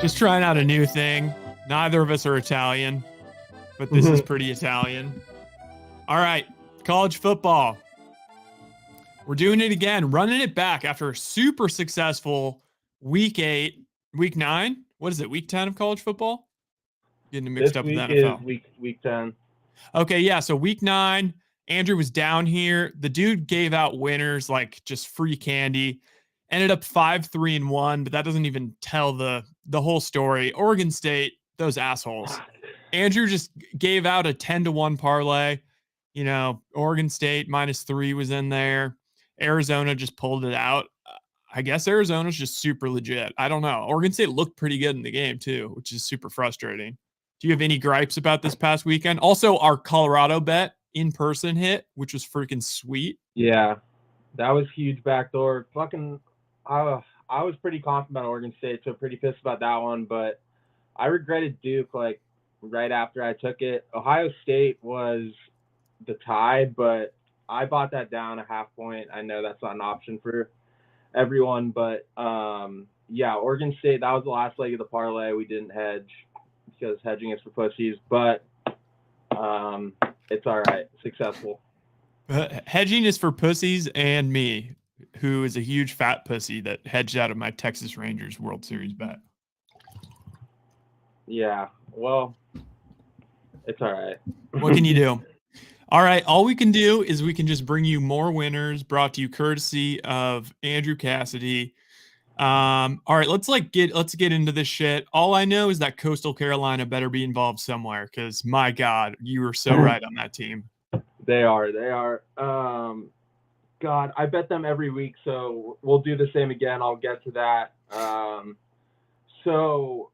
Just trying out a new thing. Neither of us are Italian, but this is pretty Italian. All right, college football. We're doing it again, running it back after a super successful week 9. What is it? Week 10 of college football? Getting mixed up with the NFL. Is week 10. Okay, yeah. So week 9, Andrew was down here. The dude gave out winners like just free candy. Ended up 5-3-1, but that doesn't even tell the whole story. Oregon State, those assholes. Andrew just gave out a 10-1 parlay. You know, Oregon State -3 was in there. Arizona just pulled it out. I guess Arizona's just super legit. I don't know. Oregon State looked pretty good in the game too, which is super frustrating. Do you have any gripes about this past weekend? Also, our Colorado bet in person hit, which was freaking sweet. Yeah, that was huge backdoor. Fucking, I was pretty confident about Oregon State, so pretty pissed about that one. But I regretted Duke like right after I took it. Ohio State was the tie, but I bought that down a half point. I know that's not an option for everyone, but yeah, Oregon State, that was the last leg of the parlay. We didn't hedge because hedging is for pussies, but it's all right. Successful. Hedging is for pussies and me, who is a huge fat pussy that hedged out of my Texas Rangers World Series bet. Yeah, well, it's all right. What can you do? All right, all we can do is we can just bring you more winners brought to you courtesy of Andrew Cassidy. All right, let's get into this shit. All I know is that Coastal Carolina better be involved somewhere because my God, you were so right on that team. They are. God, I bet them every week, so we'll do the same again. I'll get to that. So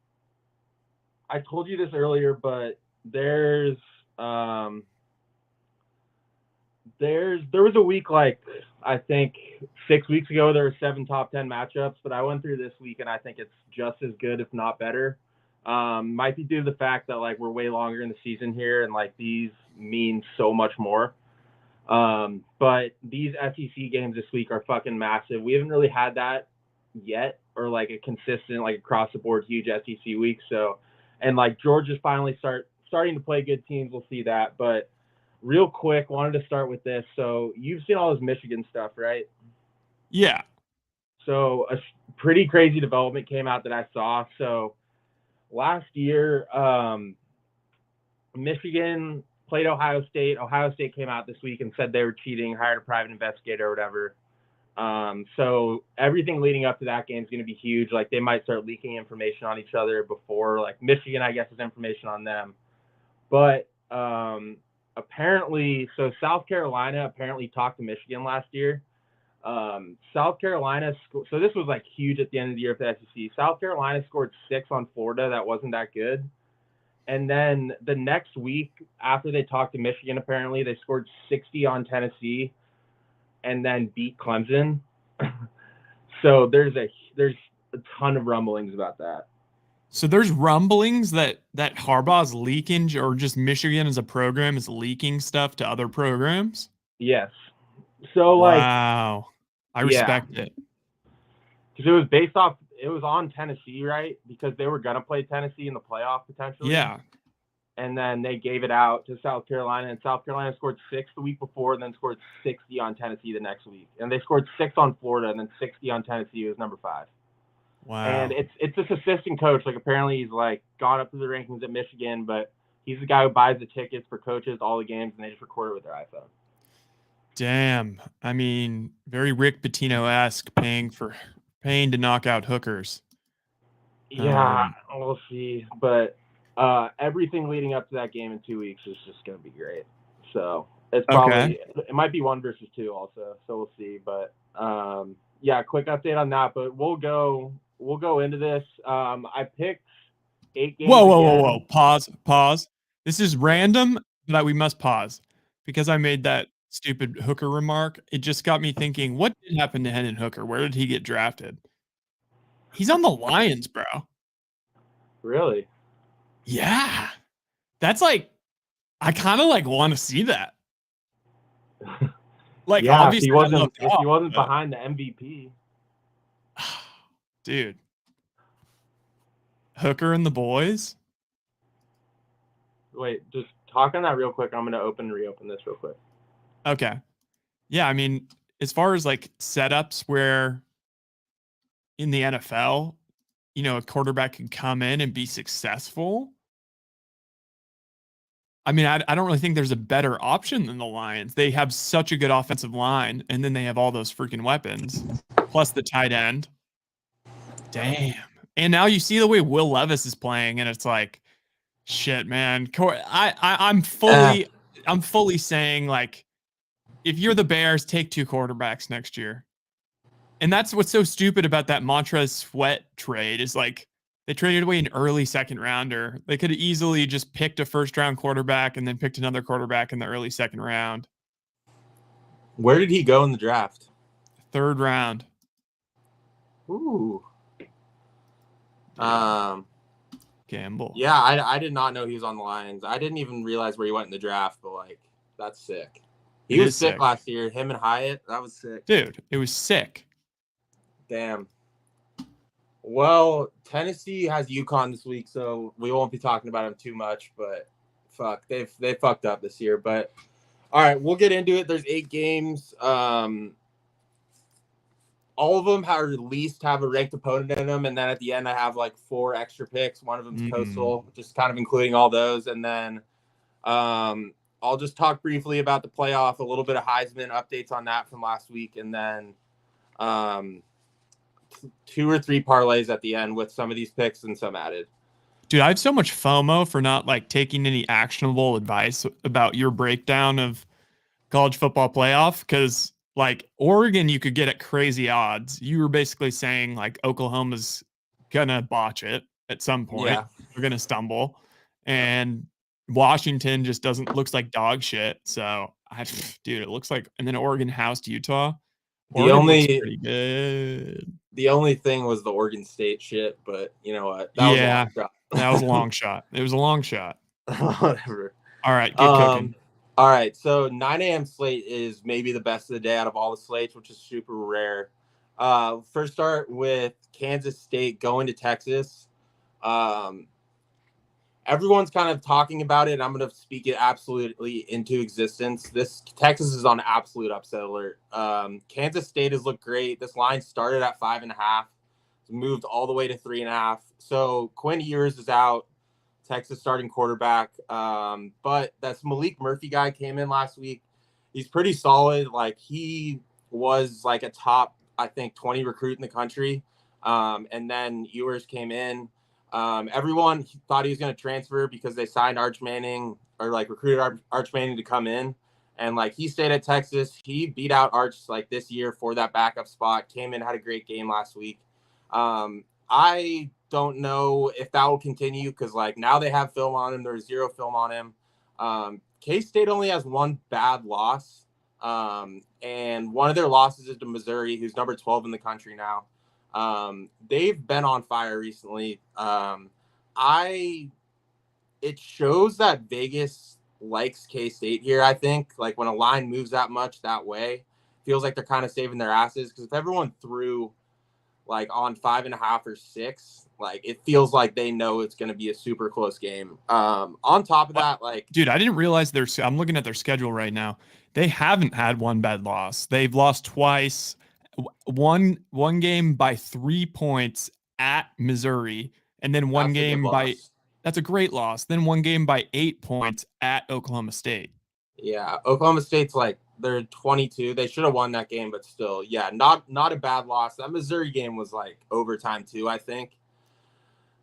I told you this earlier, but there was a week like I think 6 weeks ago there were 7 top 10 matchups, but I went through this week and I think it's just as good, if not better. Might be due to the fact that like we're way longer in the season here and like these mean so much more. But these SEC games this week are fucking massive. We haven't really had that yet, or like a consistent, like across the board huge SEC week. So, and like Georgia's finally starting to play good teams. We'll see that. But real quick, wanted to start with this. So you've seen all this Michigan stuff, right? Yeah. So a pretty crazy development came out that I saw. So last year, Michigan played Ohio State. Ohio State came out this week and said they were cheating, hired a private investigator or whatever. So everything leading up to that game is going to be huge. Like they might start leaking information on each other before, like Michigan, I guess, has information on them. But apparently, so South Carolina apparently talked to Michigan last year. South Carolina, so this was like huge at the end of the year for the SEC. South Carolina scored 6 on Florida. That wasn't that good. And then the next week after they talked to Michigan, apparently they scored 60 on Tennessee and then beat Clemson. So there's a ton of rumblings about that. So there's rumblings that Harbaugh's leaking, or just Michigan as a program is leaking stuff to other programs? Yes. So like, wow. I respect it. Because it was on Tennessee, right? Because they were going to play Tennessee in the playoff potentially. Yeah. And then they gave it out to South Carolina, and South Carolina scored 6 the week before and then scored 60 on Tennessee the next week. And they scored 6 on Florida and then 60 on Tennessee. It was number 5. Wow. And it's this assistant coach. Like apparently he's like gone up to the rankings at Michigan, but he's the guy who buys the tickets for coaches, all the games, and they just record it with their iPhone. Damn. I mean, very Rick Pitino-esque, paying to knock out hookers. Yeah, we'll see. But everything leading up to that game in 2 weeks is just going to be great. So it's probably it might be 1 versus 2 also. So we'll see. But yeah, quick update on that. But we'll go into this. I picked 8 games. Whoa. Pause. This is random, but we must pause because I made that stupid Hooker remark. It just got me thinking, what did happen to Hendon Hooker? Where did he get drafted? He's on the Lions, bro. Really? Yeah. That's like, I kind of like want to see that. Like, Yeah, obviously, I love if he Goff, wasn't but behind the MVP. dude, Hooker and the boys. Wait, just talk on that real quick. I'm gonna reopen this real quick. Okay. Yeah, I mean, as far as like setups where in the NFL, a quarterback can come in and be successful. I mean, I don't really think there's a better option than the Lions. They have such a good offensive line, and then they have all those freaking weapons, plus the tight end. Damn. And now you see the way Will Levis is playing, and it's like, shit, man. I'm fully saying, like, if you're the Bears, take 2 quarterbacks next year. And that's what's so stupid about that Montrez Sweat trade is like they traded away an early second rounder. They could have easily just picked a first round quarterback and then picked another quarterback in the early second round. Where did he go in the draft? 3rd round. Ooh. Gamble. Yeah, I did not know he was on the Lions. I didn't even realize where he went in the draft, but like that's sick. He was sick last year. Him and Hyatt, that was sick. Dude, it was sick. Damn. Well, Tennessee has UConn this week, so we won't be talking about them too much, but fuck, they fucked up this year. But all right, we'll get into it. There's 8 games. All of them have at least have a ranked opponent in them, and then at the end I have like 4 extra picks. One of them's Coastal, just kind of including all those, and then I'll just talk briefly about the playoff, a little bit of Heisman updates on that from last week, and then 2 or 3 parlays at the end with some of these picks and some added. Dude, I have so much FOMO for not like taking any actionable advice about your breakdown of college football playoff because like Oregon, you could get at crazy odds. You were basically saying like Oklahoma's gonna botch it at some point. Yeah. They're gonna stumble, and Washington just looks like dog shit. So dude, it looks like, and then Oregon housed Utah. Oregon looks pretty good. The only thing was the Oregon State shit, but you know what? That was a long shot. That was a long shot. It was a long shot. Whatever. All right, get cooking. All right, so 9 a.m. slate is maybe the best of the day out of all the slates, which is super rare. First start with Kansas State going to Texas. Everyone's kind of talking about it. I'm going to speak it absolutely into existence. This Texas is on absolute upset alert. Kansas State has looked great. This line started at 5.5, moved all the way to 3.5. So Quinn Ewers is out, Texas starting quarterback. But that's Malik Murphy guy came in last week. He's pretty solid. Like he was like a top, I think, 20 recruit in the country. And then Ewers came in. Everyone thought he was going to transfer because they signed Arch Manning or like recruited Arch Manning to come in. And like he stayed at Texas. He beat out Arch like this year for that backup spot, came in, had a great game last week. I don't know if that will continue because like now they have film on him. There's 0 film on him. K-State only has 1 bad loss. And one of their losses is to Missouri, who's number 12 in the country now. They've been on fire recently. It shows that Vegas likes K-State here. I think like when a line moves that much that way, feels like they're kind of saving their asses. Cause if everyone threw like on 5.5 or 6, like it feels like they know it's going to be a super close game. On top of that, like, dude, I didn't realize I'm looking at their schedule right now. They haven't had 1 bad loss. They've lost twice. One game by 3 points at Missouri, and then one game by that's a great loss. Then 1 game by 8 points at Oklahoma State. Yeah, Oklahoma State's like they're 22. They should have won that game, but still, yeah, not a bad loss. That Missouri game was like overtime too, I think.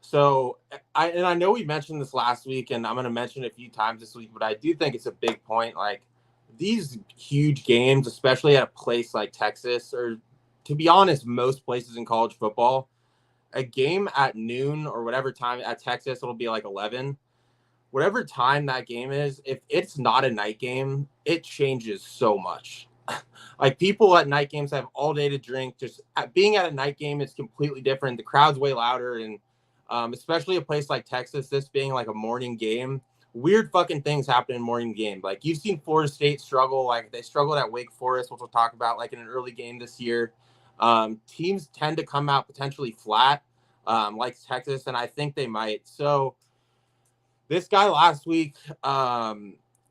So I know we mentioned this last week, and I'm going to mention it a few times this week, but I do think it's a big point. Like these huge games, especially at a place like Texas, or to be honest, most places in college football, a game at noon or whatever time at Texas, it'll be like 11. Whatever time that game is, if it's not a night game, it changes so much. Like people at night games have all day to drink. Just being at a night game is completely different. The crowd's way louder, and especially a place like Texas, this being like a morning game weird fucking things happen in morning game. Like you've seen Florida State struggle. Like they struggled at Wake Forest, which we'll talk about like in an early game this year. Teams tend to come out potentially flat, like Texas, and I think they might. So this guy last week,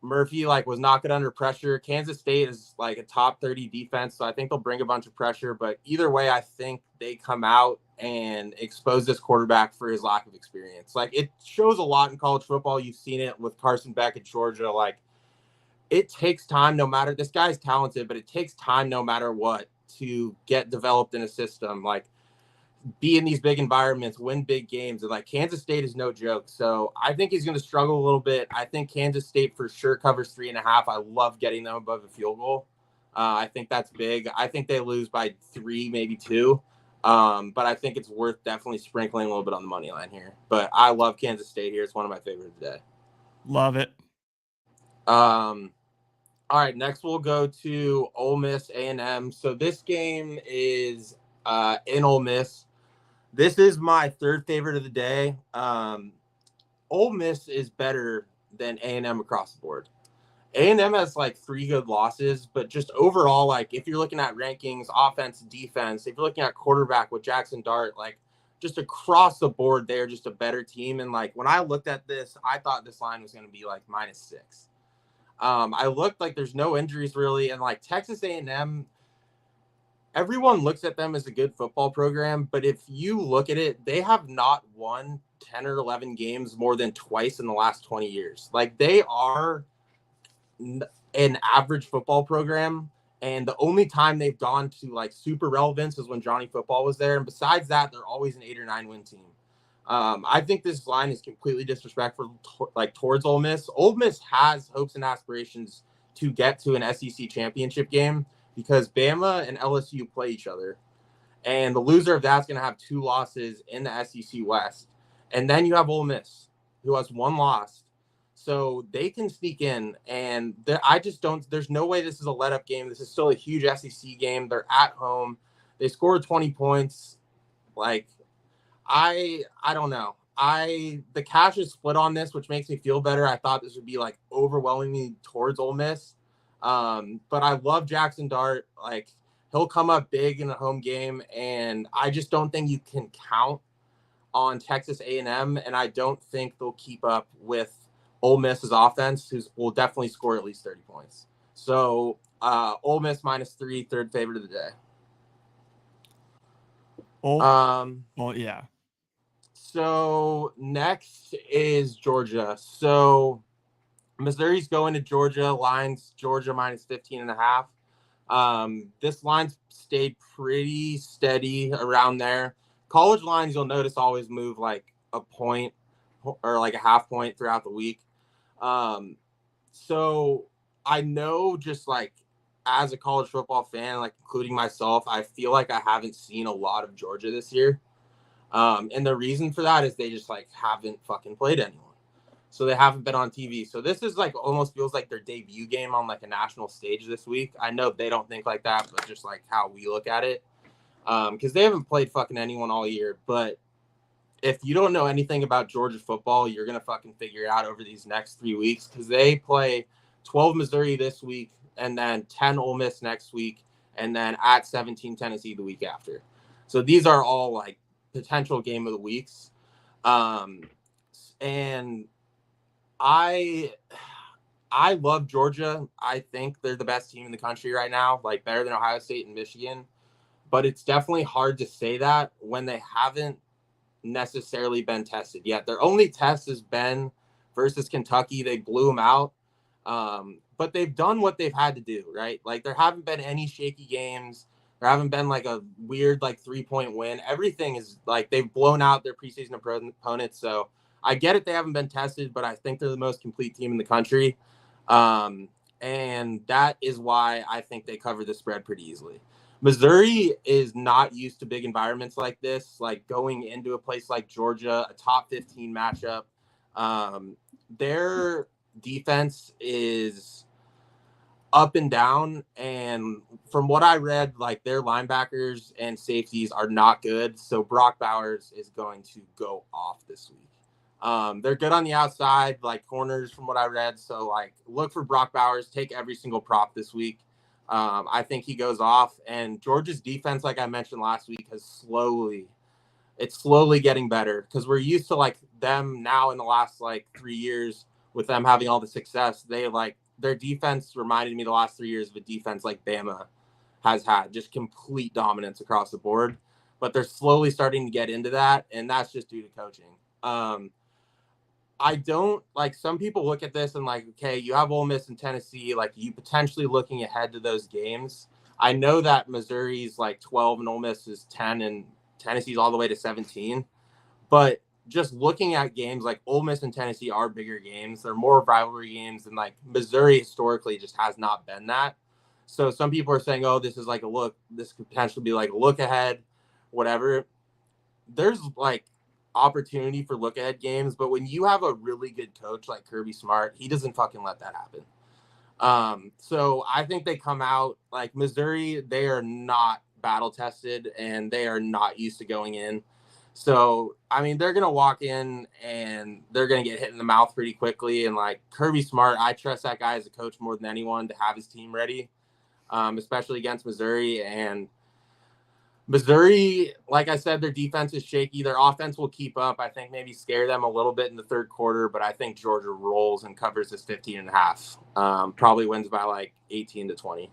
Murphy, like was not good under pressure. Kansas State is like a top 30 defense, so I think they'll bring a bunch of pressure. But either way, I think they come out and expose this quarterback for his lack of experience. Like it shows a lot in college football. You've seen it with Carson Beck at Georgia. Like it takes time, no matter this guy's talented, but it takes time no matter what to get developed in a system. Like be in these big environments, win big games. And like Kansas State is no joke. So I think he's going to struggle a little bit. I think Kansas State for sure covers 3.5. I love getting them above a field goal. I think that's big. I think they lose by 3, maybe 2. But I think it's worth definitely sprinkling a little bit on the money line here. But I love Kansas State here. It's one of my favorites today. Love it. All right, next we'll go to Ole Miss A&M. So this game is in Ole Miss. This is my third favorite of the day. Ole Miss is better than A&M across the board. A&M has like 3 good losses, but just overall, like if you're looking at rankings, offense, defense, if you're looking at quarterback with Jackson Dart, like just across the board, they're just a better team. And like when I looked at this, I thought this line was going to be like -6. I looked like there's no injuries really, and like Texas A&M, everyone looks at them as a good football program, but if you look at it, they have not won 10 or 11 games more than twice in the last 20 years. Like they are an average football program, and the only time they've gone to like super relevance is when Johnny Football was there, and besides that, they're always an 8 or 9 win team. I think this line is completely disrespectful towards Ole Miss. Ole Miss has hopes and aspirations to get to an SEC championship game because Bama and LSU play each other, and the loser of that's going to have 2 losses in the SEC West. And then you have Ole Miss, who has 1 loss. So they can sneak in, and I just don't – there's no way this is a let-up game. This is still a huge SEC game. They're at home. They scored 20 points. Like, I don't know. The cash is split on this, which makes me feel better. I thought this would be, like, overwhelmingly towards Ole Miss. But I love Jackson Dart. Like, he'll come up big in a home game, and I just don't think you can count on Texas A&M, and I don't think they'll keep up with Ole Miss's offense, who will definitely score at least 30 points. So Ole Miss -3, third favorite of the day. Well, yeah. So next is Georgia. So Missouri's going to Georgia. Lines Georgia -15.5. This line's stayed pretty steady around there. College lines, you'll notice, always move like a point or like a half point throughout the week. So I know, just like as a college football fan, like including myself, I feel like I haven't seen a lot of Georgia this year. And the reason for that is they just like haven't fucking played anyone. So they haven't been on TV. So this is like almost feels like their debut game on like a national stage this week. I know they don't think like that, but just like how we look at it. Because they haven't played fucking anyone all year. But if you don't know anything about Georgia football, you're going to fucking figure it out over these next 3 weeks, because they play 12 Missouri this week and then 10 Ole Miss next week and then at 17 Tennessee the week after. So these are all like potential game of the weeks. And I love Georgia. I think they're the best team in the country right now, like better than Ohio State and Michigan. But it's definitely hard to say that when they haven't necessarily been tested yet. Their only test has been versus Kentucky. They blew them out. But they've done what they've had to do, right? Like there haven't been any shaky games. There haven't been like a weird like 3-point win. Everything is like they've blown out their preseason opponents. So I get it, they haven't been tested, but I think they're the most complete team in the country. And that is why I think they cover the spread pretty easily. Missouri is not used to big environments like this, like going into a place like Georgia, a top 15 matchup. Their defense is up and down, and from what I read, like their linebackers and safeties are not good. So Brock Bowers is going to go off this week. They're good on the outside, like corners from what I read. So like look for Brock Bowers, take every single prop this week. I think he goes off, and Georgia's defense, like I mentioned last week, it's slowly getting better because we're used to like them now in the last like 3 years with them having all the success. They like their defense reminded me the last 3 years of a defense like Bama has had, just complete dominance across the board. But they're slowly starting to get into that, and that's just due to coaching. I don't like some people look at this and like, okay, you have Ole Miss and Tennessee, like you potentially looking ahead to those games. I know that Missouri's like 12 and Ole Miss is 10 and Tennessee's all the way to 17, but just looking at games like Ole Miss and Tennessee are bigger games. They're more rivalry games, and like Missouri historically just has not been that. So some people are saying, oh, this is like a look, this could potentially be like a look ahead, whatever. There's like opportunity for look ahead games, but when you have a really good coach like Kirby Smart, he doesn't fucking let that happen. So I think they come out like Missouri, they are not battle tested and they are not used to going in. So, I mean, they're going to walk in and they're going to get hit in the mouth pretty quickly. And like Kirby Smart, I trust that guy as a coach more than anyone to have his team ready, especially against Missouri. And Missouri, like I said, their defense is shaky. Their offense will keep up. I think maybe scare them a little bit in the third quarter, but I think Georgia rolls and covers this 15.5. Probably wins by like 18-20.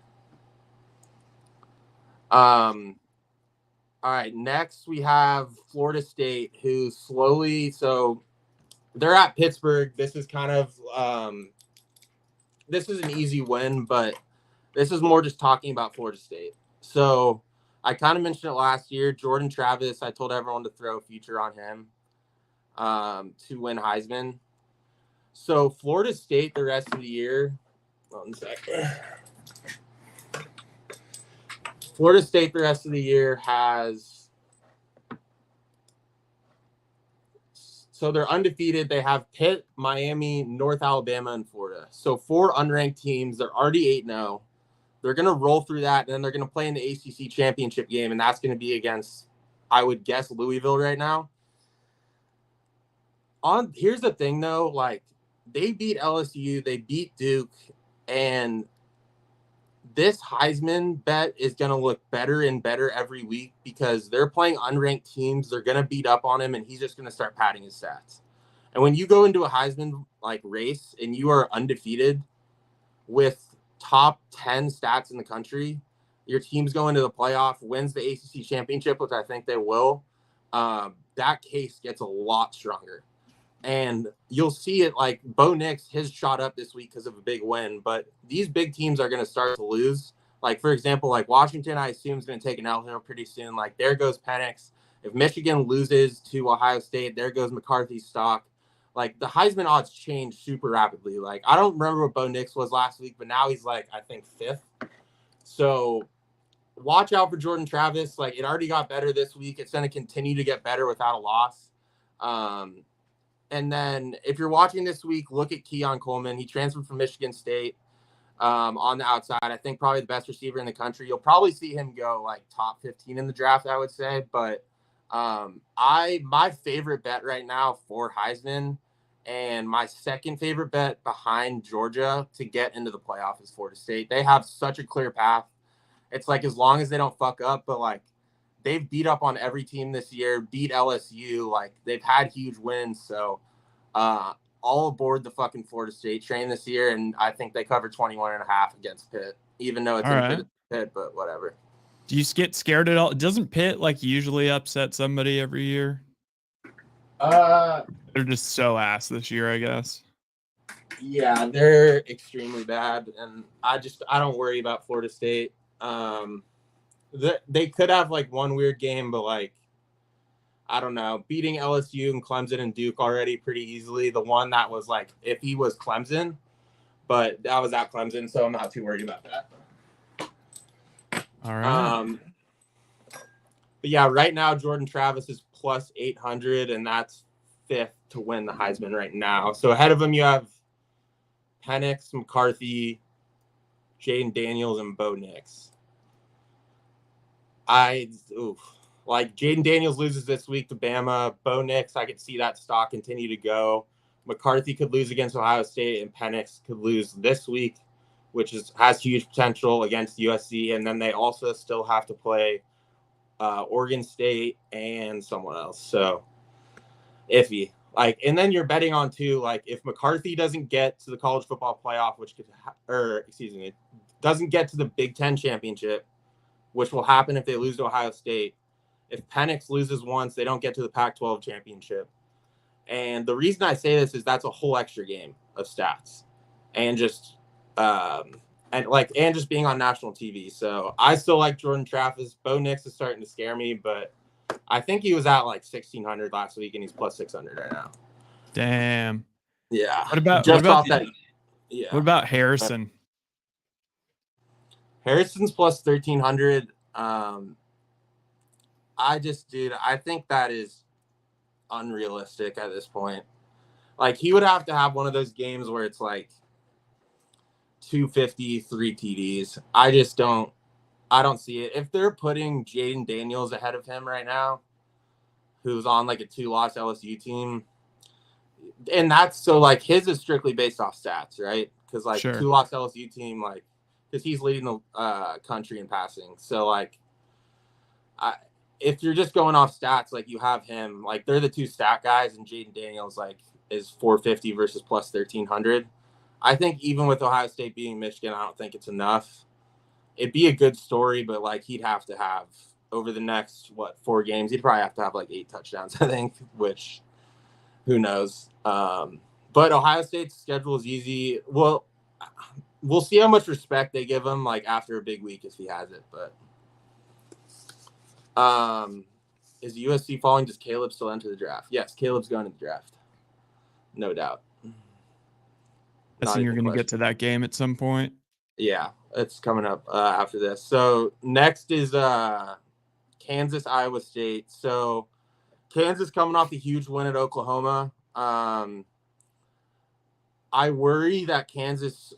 All right, next we have Florida State, who slowly, so they're at Pittsburgh. This is kind of, this is an easy win, but this is more just talking about Florida State. So I kind of mentioned it last year. Jordan Travis, I told everyone to throw a future on him to win Heisman. So Florida State the rest of the year, one second. Florida State the rest of the year has, so they're undefeated. They have Pitt, Miami, North Alabama, and Florida. So 4 unranked teams. They're already 8-0. They're going to roll through that, and then they're going to play in the ACC championship game, and that's going to be against, I would guess, Louisville right now. Here's the thing, though. Like, they beat LSU, they beat Duke, and this Heisman bet is going to look better and better every week because they're playing unranked teams. They're going to beat up on him, and he's just going to start padding his stats. And when you go into a Heisman like race and you are undefeated with top 10 stats in the country, your team's going to the playoff, wins the ACC championship, which I think they will, that case gets a lot stronger. And you'll see it like Bo Nix, his shot up this week because of a big win. But these big teams are going to start to lose. Like, for example, like Washington, I assume is going to take an L here pretty soon. Like, there goes Penix. If Michigan loses to Ohio State, there goes McCarthy's stock. Like, the Heisman odds change super rapidly. Like, I don't remember what Bo Nix was last week, but now he's like, I think 5th. So watch out for Jordan Travis. Like, it already got better this week. It's going to continue to get better without a loss. And then if you're watching this week, look at Keon Coleman. He transferred from Michigan State on the outside. I think probably the best receiver in the country. You'll probably see him go like top 15 in the draft, I would say. But my favorite bet right now for Heisman and my second favorite bet behind Georgia to get into the playoff is Florida State. They have such a clear path. It's like as long as they don't fuck up, but like they've beat up on every team this year, beat LSU. Like, they've had huge wins. So all aboard the fucking Florida State train this year. And I think they cover 21.5 against Pitt, even though it's in Pitt, but whatever. Do you get scared at all? Doesn't Pitt like usually upset somebody every year? They're just so ass this year, I guess. Yeah, they're extremely bad. And I don't worry about Florida State. They could have like one weird game, but like, I don't know, beating LSU and Clemson and Duke already pretty easily. The one that was like, if he was Clemson, but that was at Clemson, so I'm not too worried about that. All right. But yeah, right now, Jordan Travis is plus 800, and that's 5th to win the Heisman right now. So ahead of him, you have Penix, McCarthy, Jaden Daniels, and Bo Nix. Like Jaden Daniels loses this week to Bama. Bo Nix, I could see that stock continue to go. McCarthy could lose against Ohio State, and Penix could lose this week, which has huge potential against USC. And then they also still have to play Oregon State and someone else. So iffy. Like, and then you're betting on too, like if McCarthy doesn't get to the college football playoff, doesn't get to the Big Ten championship, which will happen if they lose to Ohio State. If Penix loses once, they don't get to the Pac-12 championship. And the reason I say this is that's a whole extra game of stats, and just just being on national TV. So I still like Jordan Travis. Bo Nix is starting to scare me, but I think he was at like 1,600 last week, and he's plus 600 right now. Damn. Yeah. What about Harrison? Harrison's plus 1,300. I think that is unrealistic at this point. Like, he would have to have one of those games where it's like 250, 3 TDs. I don't see it. If they're putting Jaden Daniels ahead of him right now, who's on like a 2-loss LSU team, and that's so like his is strictly based off stats, right? Because like 2-loss LSU team, like, because he's leading the country in passing. So like, if you're just going off stats, like you have him, like they're the two stat guys, and Jaden Daniels like is 450 versus plus 1,300. I think even with Ohio State beating Michigan, I don't think it's enough. It'd be a good story, but like he'd have to have over the next 4 games, he'd probably have to have like 8 touchdowns, I think, which who knows. But Ohio State's schedule is easy. Well, we'll see how much respect they give him like after a big week if he has it. But is USC falling? Does Caleb still enter the draft? Yes, Caleb's going to the draft, no doubt. I think you're going to get to that game at some point. Yeah, it's coming up after this. So next is Kansas, Iowa State. So Kansas coming off a huge win at Oklahoma. I worry that Kansas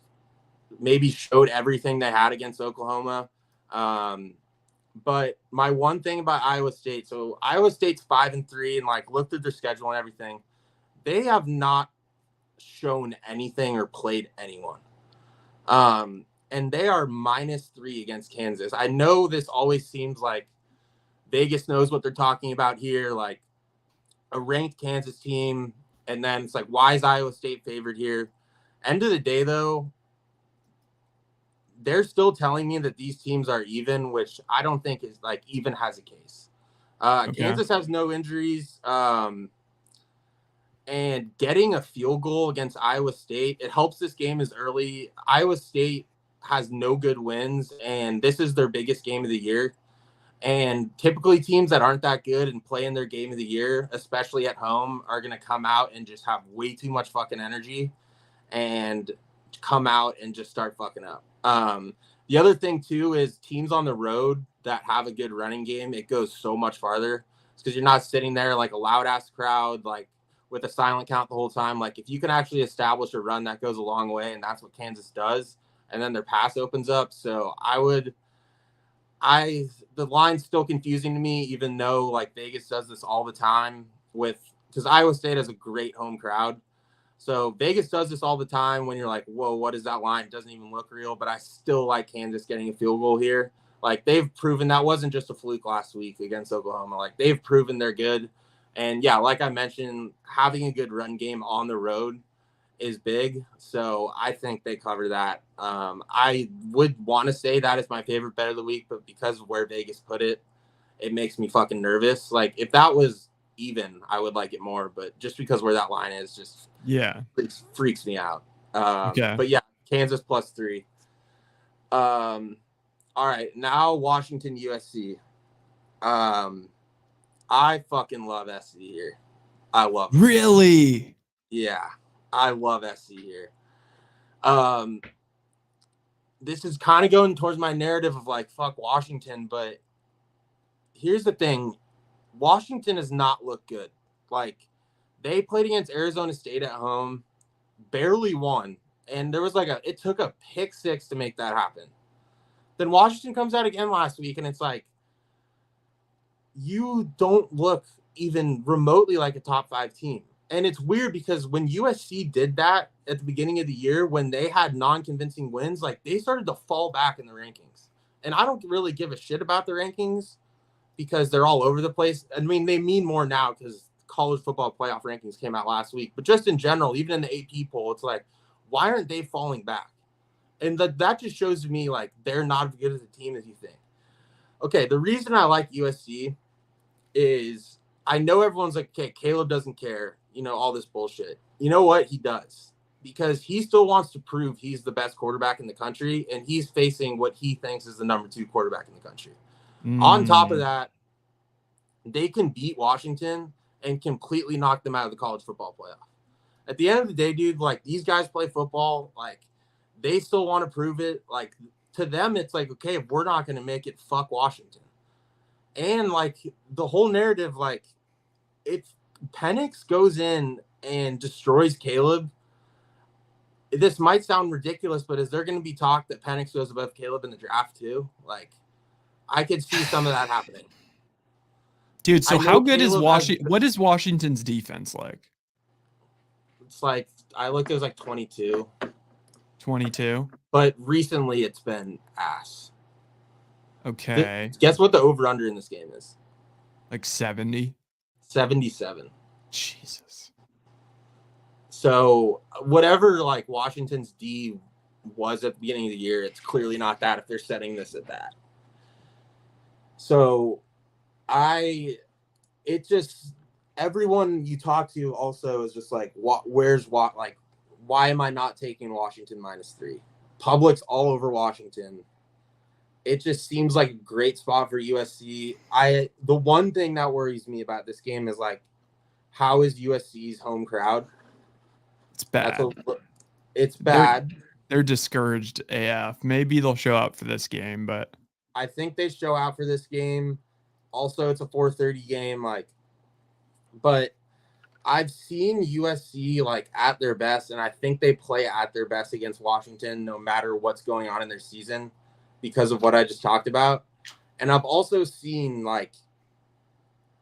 maybe showed everything they had against Oklahoma. But my one thing about Iowa State, so Iowa State's 5-3, and like looked at their schedule and everything. They have not shown anything or played anyone. And they are -3 against Kansas. I know this always seems like Vegas knows what they're talking about here, like a ranked Kansas team. And then it's like, why is Iowa State favored here? End of the day, though, they're still telling me that these teams are even, which I don't think is like even has a case. Kansas has no injuries. And getting a field goal against Iowa State, it helps this game as early. Iowa State has no good wins, and this is their biggest game of the year. And typically teams that aren't that good and play in their game of the year, especially at home, are going to come out and just have way too much fucking energy and come out and just start fucking up. The other thing, too, is teams on the road that have a good running game, it goes so much farther. It's because you're not sitting there like a loud-ass crowd, like with a silent count the whole time. Like if you can actually establish a run, that goes a long way, and that's what Kansas does. And then their pass opens up. So the line's still confusing to me, even though like Vegas does this all the time because Iowa State has a great home crowd. So Vegas does this all the time when you're like, whoa, what is that line? It doesn't even look real, but I still like Kansas getting a field goal here. Like they've proven that wasn't just a fluke last week against Oklahoma. Like they've proven they're good. And yeah, like I mentioned, having a good run game on the road is big. So I think they cover that. I would want to say that is my favorite bet of the week, but because of where Vegas put it, it makes me fucking nervous. Like if that was even, I would like it more, but just because where that line is just freaks me out. But yeah, Kansas +3. All right, now Washington USC. I fucking love SC here. I love it. Really? Yeah, I love SC here. This is kind of going towards my narrative of like, fuck Washington, but here's the thing. Washington has not looked good. Like, they played against Arizona State at home, barely won, and there was like it took a pick 6 to make that happen. Then Washington comes out again last week, and it's like, you don't look even remotely like a top 5 team. And it's weird because when USC did that at the beginning of the year, when they had non-convincing wins, like they started to fall back in the rankings. And I don't really give a shit about the rankings because they're all over the place. I mean, they mean more now because college football playoff rankings came out last week. But just in general, even in the AP poll, it's like, why aren't they falling back? And that just shows me like they're not as good as a team as you think. Okay, the reason I like USC is I know everyone's like, okay, Caleb doesn't care, all this bullshit. You know what? He does, because he still wants to prove he's the best quarterback in the country, and he's facing what he thinks is the number 2 quarterback in the country. On top of that, they can beat Washington and completely knock them out of the college football playoff. At the end of the day, dude, like these guys play football, like they still want to prove it. Like to them, it's like, okay, if we're not going to make it, fuck Washington. And like the whole narrative, like if Penix goes in and destroys Caleb, this might sound ridiculous, but is there going to be talk that Penix goes above Caleb in the draft too? Like I could see some of that happening. Dude, so how good is Washington? What is Washington's defense like? It's like, I looked, it was like 22. 22? But recently it's been ass. Okay. Guess what the over-under in this game is? Like 70? 77. Jesus. So whatever like Washington's D was at the beginning of the year, it's clearly not that if they're setting this at that. So everyone you talk to also is just like, why am I not taking Washington -3? Public's all over Washington. It just seems like a great spot for USC. The one thing that worries me about this game is like, how is USC's home crowd? It's bad. It's bad. They're discouraged AF. Maybe they'll show up for this game, but I think they show out for this game. Also, it's a 4:30 game, but I've seen USC like at their best, and I think they play at their best against Washington no matter what's going on in their season because of what I just talked about. And I've also seen like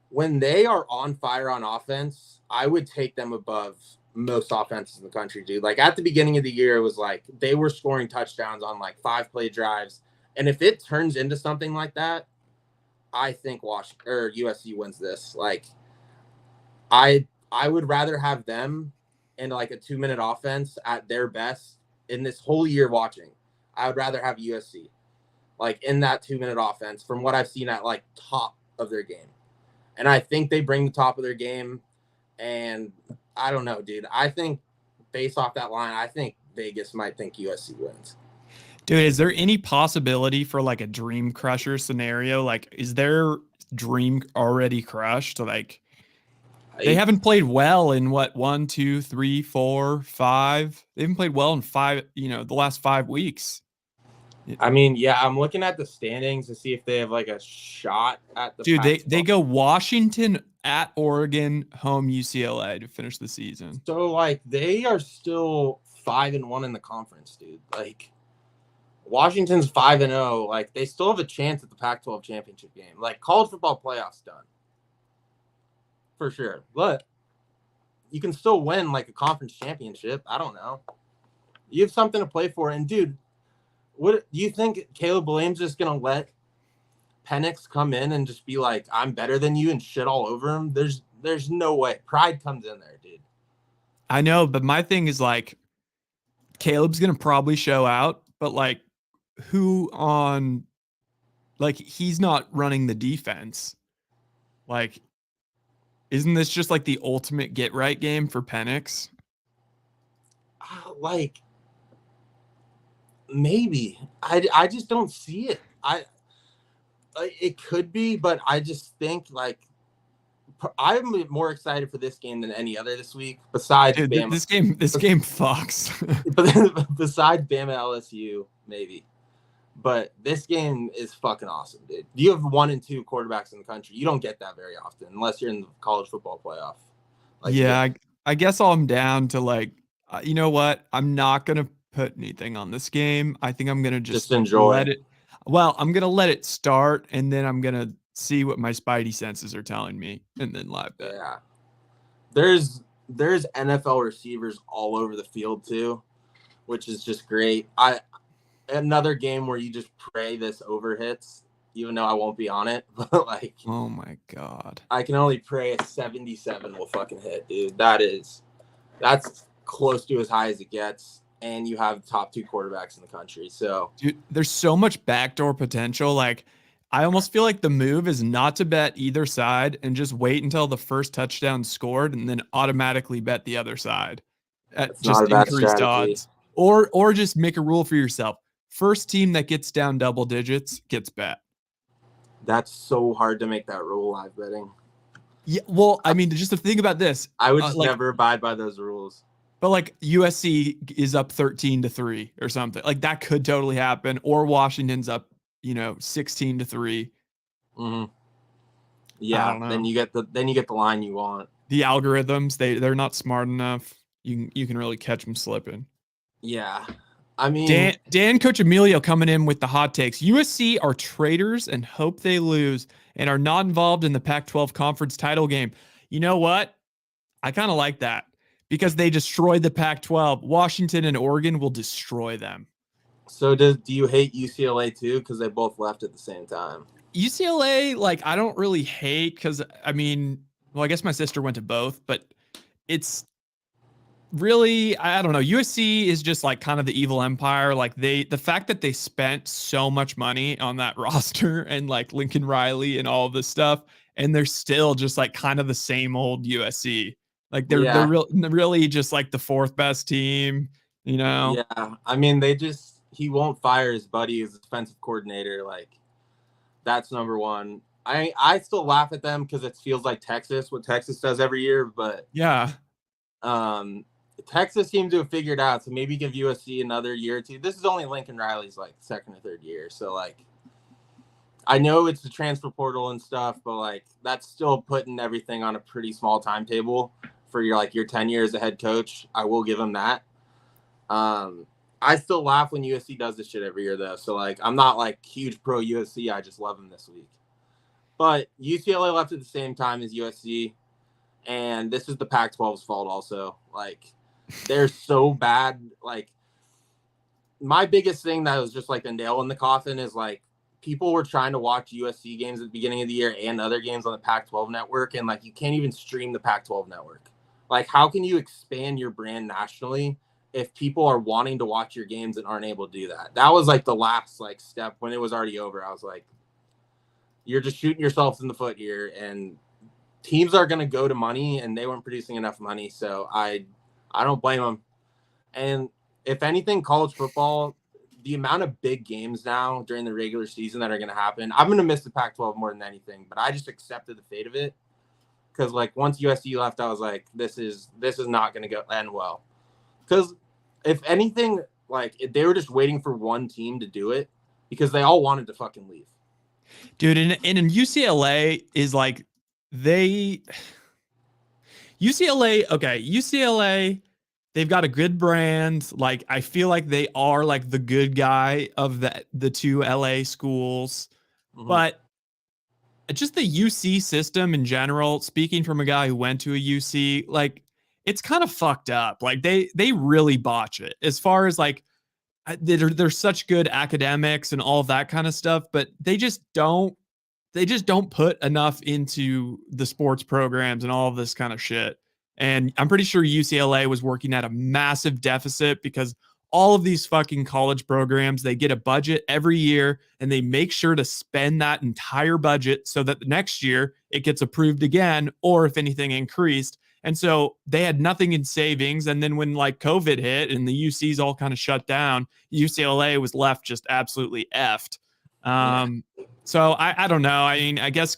when they are on fire on offense, I would take them above most offenses in the country, dude. Like at the beginning of the year, it was like they were scoring touchdowns on like 5-play drives. And if it turns into something like that, I think USC wins this. Like I would rather have them in like a 2-minute offense at their best in this whole year watching. I would rather have USC like in that 2-minute offense from what I've seen at like top of their game. And I think they bring the top of their game. And I don't know, dude. I think based off that line, I think Vegas might think USC wins. Dude, is there any possibility for like a dream crusher scenario? Like, is their dream already crushed? Like, they haven't played well in what, 1, 2, 3, 4, 5. They haven't played well in the last 5 weeks. I mean, yeah, I'm looking at the standings to see if they have like a shot at the. Dude, they go Washington at Oregon, home UCLA to finish the season. So like they are still 5-1 in the conference, dude. Like Washington's 5-0. Like they still have a chance at the Pac-12 championship game. Like college football playoffs done for sure, but you can still win like a conference championship. I don't know. You have something to play for, and dude, what do you think? Caleb Williams just gonna let Penix come in and just be like, "I'm better than you" and shit all over him? There's no way. Pride comes in there, dude. I know, but my thing is like, Caleb's gonna probably show out, but like, he's not running the defense. Like, isn't this just like the ultimate get right game for Penix? Like, maybe. I just don't see it. It could be, but I just think like I'm more excited for this game than any other this week. Besides Bama. This game fucks. But besides Bama LSU, maybe. But this game is fucking awesome, dude. You have 1 and 2 quarterbacks in the country. You don't get that very often unless you're in the college football playoff. Like, yeah, I guess I'm down to like, you know what? I'm not gonna put anything on this game. I think I'm gonna just enjoy let it. Well, I'm gonna let it start, and then I'm gonna see what my spidey senses are telling me, and then live bet. Yeah. There's NFL receivers all over the field too, which is just great. Another game where you just pray this over hits, even though I won't be on it. But like, oh my god, I can only pray a 77 will fucking hit, dude. That's close to as high as it gets, and you have the top 2 quarterbacks in the country. So, dude, there's so much backdoor potential. Like, I almost feel like the move is not to bet either side and just wait until the first touchdown scored and then automatically bet the other side at just increased odds. Or just make a rule for yourself. First team that gets down double digits gets bet. That's so hard to make that rule live betting. Yeah, well, I mean, just to think about this, I would just never abide by those rules. But like USC is up 13-3 or something. Like that could totally happen. Or Washington's up, 16-3. Mm-hmm. Yeah, then you get the line you want. The algorithms, they're not smart enough. You can really catch them slipping. Yeah. I mean, Dan Coach Emilio coming in with the hot takes. USC are traitors and hope they lose and are not involved in the Pac-12 conference title game. You know what? I kind of like that because they destroyed the Pac-12. Washington and Oregon will destroy them. So do you hate UCLA too? Because they both left at the same time. UCLA, like, I don't really hate because, I mean, well, I guess my sister went to both, but it's really, I don't know. USC is just like kind of the evil empire. Like the fact that they spent so much money on that roster and like Lincoln Riley and all of this stuff, and they're still just like kind of the same old USC. Like they're really just like the 4th best team, Yeah. I mean, he won't fire his buddy as defensive coordinator. Like that's number one. I still laugh at them because it feels like Texas, what Texas does every year, but yeah. Texas seems to have figured out, so maybe give USC another year or two. This is only Lincoln Riley's like 2nd or 3rd year, so like I know it's the transfer portal and stuff, but like that's still putting everything on a pretty small timetable for your 10 years as a head coach. I will give him that. I still laugh when USC does this shit every year though, so like I'm not like huge pro USC. I just love them this week. But UCLA left at the same time as USC, and this is the Pac-12's fault also. Like they're so bad. Like my biggest thing that was just like a nail in the coffin is like people were trying to watch USC games at the beginning of the year and other games on the Pac-12 network, and like you can't even stream the Pac-12 network. Like how can you expand your brand nationally if people are wanting to watch your games and aren't able to do that? That was like the last like step when it was already over. I was like, you're just shooting yourselves in the foot here, and teams are going to go to money, and they weren't producing enough money. So I don't blame them. And if anything, college football, the amount of big games now during the regular season that are going to happen, I'm going to miss the Pac-12 more than anything, but I just accepted the fate of it. Cause like once USC left, I was like, this is not going to end well. Cause if anything, like they were just waiting for one team to do it because they all wanted to fucking leave. Dude, and in UCLA is like UCLA, they've got a good brand. Like I feel like they are like the good guy of the 2 LA schools. Mm-hmm. But just the UC system in general, speaking from a guy who went to a UC, like it's kind of fucked up. Like they really botch it as far as like they're such good academics and all of that kind of stuff, but they just don't put enough into the sports programs and all of this kind of shit. And I'm pretty sure UCLA was working at a massive deficit because all of these fucking college programs, they get a budget every year and they make sure to spend that entire budget so that the next year it gets approved again, or if anything increased. And so they had nothing in savings. And then when like COVID hit and the UCs all kind of shut down, UCLA was left just absolutely effed. So I don't know. I mean, I guess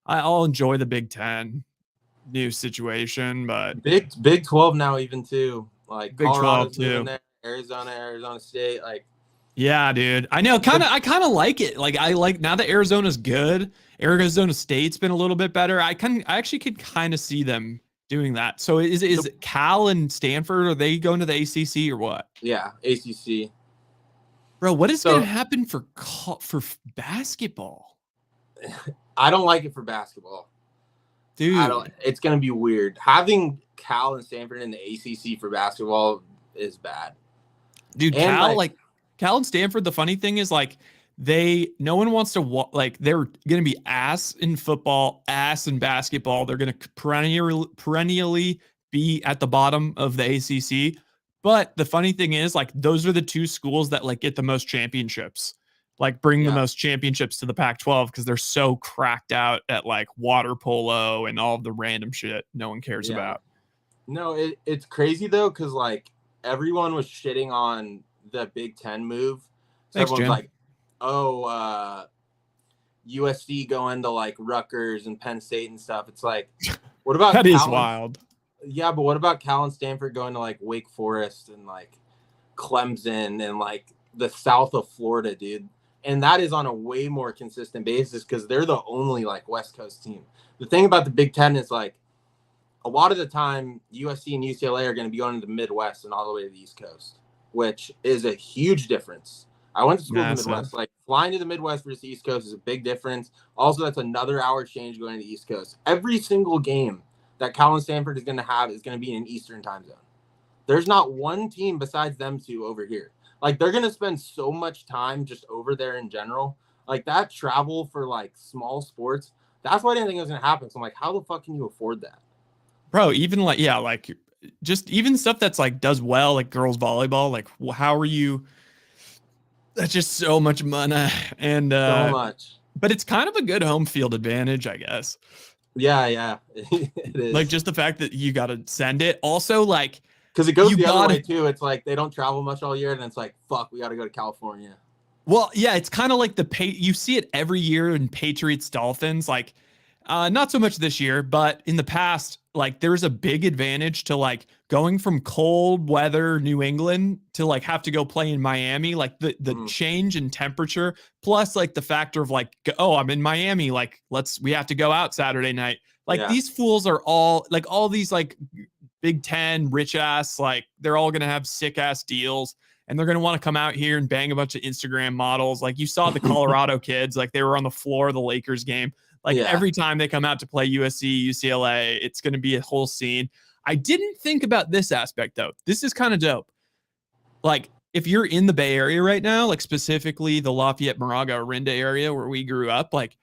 I'll enjoy the Big Ten new situation, but Big 12 now even too. Like Big 12 too. There, Arizona State, like yeah, dude. I know. I kind of like it. Like I like now that Arizona's good. Arizona State's been a little bit better. I actually could kind of see them doing that. So is Cal and Stanford, are they going to the ACC or what? Yeah, ACC. Bro, what is going to happen for basketball? I don't like it for basketball. Dude. It's going to be weird. Having Cal and Stanford in the ACC for basketball is bad. Dude, And Cal and Stanford, the funny thing is like no one wants to like they're going to be ass in football, ass in basketball. They're going to perennially be at the bottom of the ACC. But the funny thing is like those are the two schools that like get the most championships. Like bring the most championships to the Pac-12 because they're so cracked out at like water polo and all of the random shit no one cares about. No, it's crazy though because like everyone was shitting on the Big Ten move. So Thanks, everyone's Jim. like, oh, USC going to like Rutgers and Penn State and stuff. It's like, what about that is wild. Yeah, but what about Cal and Stanford going to like Wake Forest and like Clemson and like the south of Florida, dude? And that is on a way more consistent basis because they're the only like West Coast team. The thing about the Big Ten is like a lot of the time USC and UCLA are going to be going to the Midwest and all the way to the East Coast, which is a huge difference. I went to school in the Midwest. Like flying to the Midwest versus the East Coast is a big difference. Also, that's another hour change going to the East Coast. Every single game that Cal and Stanford is going to have is going to be in an Eastern time zone. There's not one team besides them two over here. Like, they're going to spend so much time just over there in general. Like, that travel for, like, small sports, that's why I didn't think it was going to happen. So I'm like, how the fuck can you afford that? Bro, even, like, yeah, like, just even stuff that's, like, does well, like girls volleyball, like, how are you – that's just so much money. And so much. But it's kind of a good home field advantage, I guess. Yeah. It is. Like, just the fact that you got to send it. Also, like – because it goes the other way, too. It's like they don't travel much all year, and it's like, fuck, we got to go to California. Well, yeah, it's kind of like you see it every year in Patriots Dolphins. Like, not so much this year, but in the past, like there's a big advantage to like going from cold weather New England to like have to go play in Miami. Like the change in temperature, plus like the factor of like, oh, I'm in Miami. Like, we have to go out Saturday night. Like these fools are all like all these like Big Ten rich ass, like they're all gonna have sick ass deals. And they're going to want to come out here and bang a bunch of Instagram models. Like you saw the Colorado kids, like they were on the floor of the Lakers game. Like every time they come out to play USC, UCLA, it's going to be a whole scene. I didn't think about this aspect though. This is kind of dope. Like if you're in the Bay Area right now, like specifically the Lafayette, Moraga, Orinda area where we grew up, like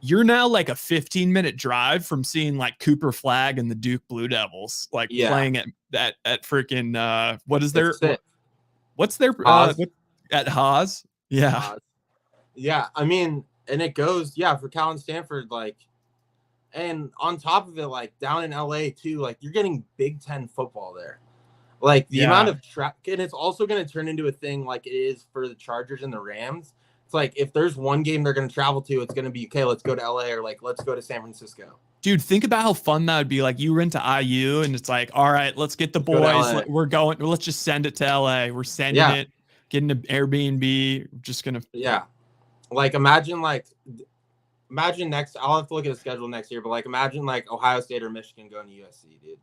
you're now like a 15-minute drive from seeing like Cooper Flagg and the Duke Blue Devils, like playing at freaking, what is their... What's their at Haas? Yeah. Yeah. I mean, and it goes, for Cal and Stanford, like, and on top of it, like down in LA too, like you're getting Big Ten football there. Like the amount of and it's also going to turn into a thing like it is for the Chargers and the Rams. It's like if there's one game they're going to travel to, it's going to be, okay, let's go to LA or like, let's go to San Francisco. Dude, think about how fun that would be. Like you were into IU and it's like, all right, let's get the boys. We're going, let's just send it to LA. We're sending it, getting an Airbnb. We're just going to. Yeah. Like imagine next, I'll have to look at the schedule next year, but like imagine like Ohio State or Michigan going to USC, dude.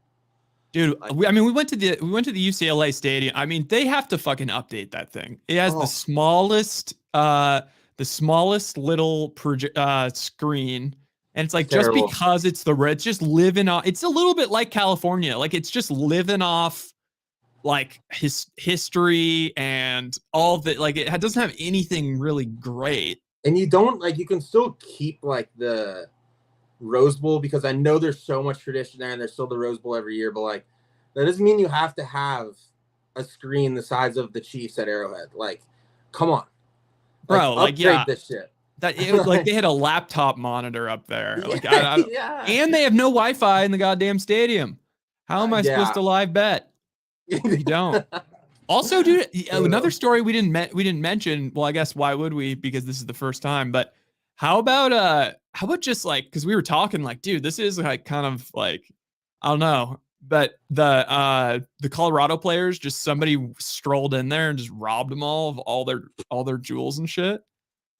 Dude, like, we went to the UCLA stadium. I mean, they have to fucking update that thing. It has the smallest little screen. And it's like, just because it's it's just living off, it's a little bit like California. Like it's just living off like his history and all that. Like it doesn't have anything really great. And you don't like, you can still keep like the Rose Bowl because I know there's so much tradition there and there's still the Rose Bowl every year, but like, that doesn't mean you have to have a screen the size of the Chiefs at Arrowhead. Like, come on. Bro, upgrade this shit. That it was like they had a laptop monitor up there. Like, and they have no Wi-Fi in the goddamn stadium. How am I supposed to live bet? You don't. Also, dude, another story we didn't mention. Well, I guess why would we? Because this is the first time. But how about just like, because we were talking like, dude, this is like kind of like, I don't know. But the Colorado players, just somebody strolled in there and just robbed them all of all their jewels and shit.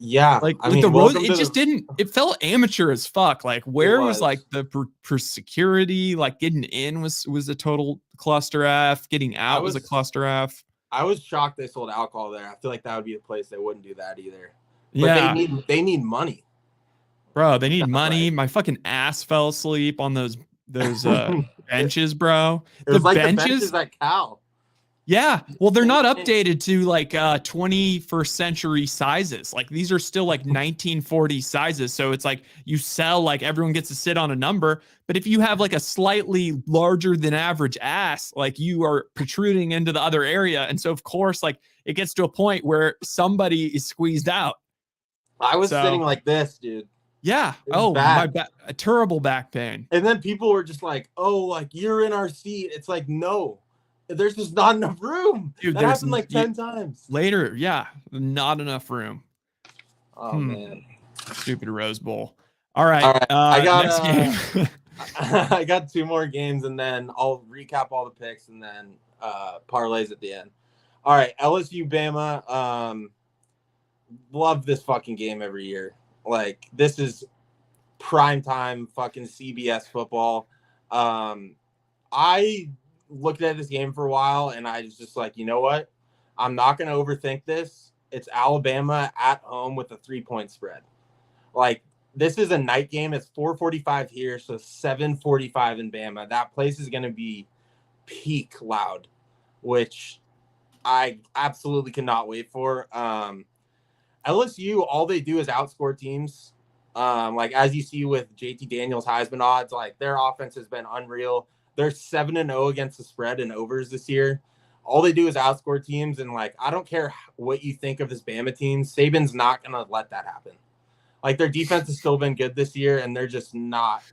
Yeah, like the road, it just didn't. It felt amateur as fuck. Like where was like the per security? Like getting in was a total cluster F. Getting out was a cluster F. I was shocked they sold alcohol there. I feel like that would be a place they wouldn't do that either. But they need money. Bro, they need money. My fucking ass fell asleep on those benches, bro. It The was like benches, the benches at Cal. yeah. Well, they're not Same thing. updated to like 21st century sizes. Like these are still like 1940 sizes. So it's like you sell, like everyone gets to sit on a number. But if you have like a slightly larger than average ass, like you are protruding into the other area. And so of course, like it gets to a point where somebody is squeezed out. I was So, sitting like this, dude. yeah. It was Oh, my bad. a terrible back pain. And then people were just like, "Oh, like you're in our seat." It's like, no, there's just not enough room. Dude, That happened like 10 times. Later, yeah, not enough room. Oh man, Stupid Rose Bowl. All right, all right. I got next game. I got 2 more games, and then I'll recap all the picks, and then parlays at the end. All right, LSU Bama. Love this fucking game every year. Like this is prime time fucking CBS football. I looked at this game for a while, and I was just like, you know what? I'm not going to overthink this. It's Alabama at home with a 3-point spread. Like, this is a night game. It's 4:45 here, so 7:45 in Bama. That place is going to be peak loud, which I absolutely cannot wait for. LSU, all they do is outscore teams. Like as you see with JT Daniels Heisman odds, like their offense has been unreal. They're 7-0 against the spread and overs this year. All they do is outscore teams, and like I don't care what you think of this Bama team, Saban's not gonna let that happen. Like their defense has still been good this year, and they're just not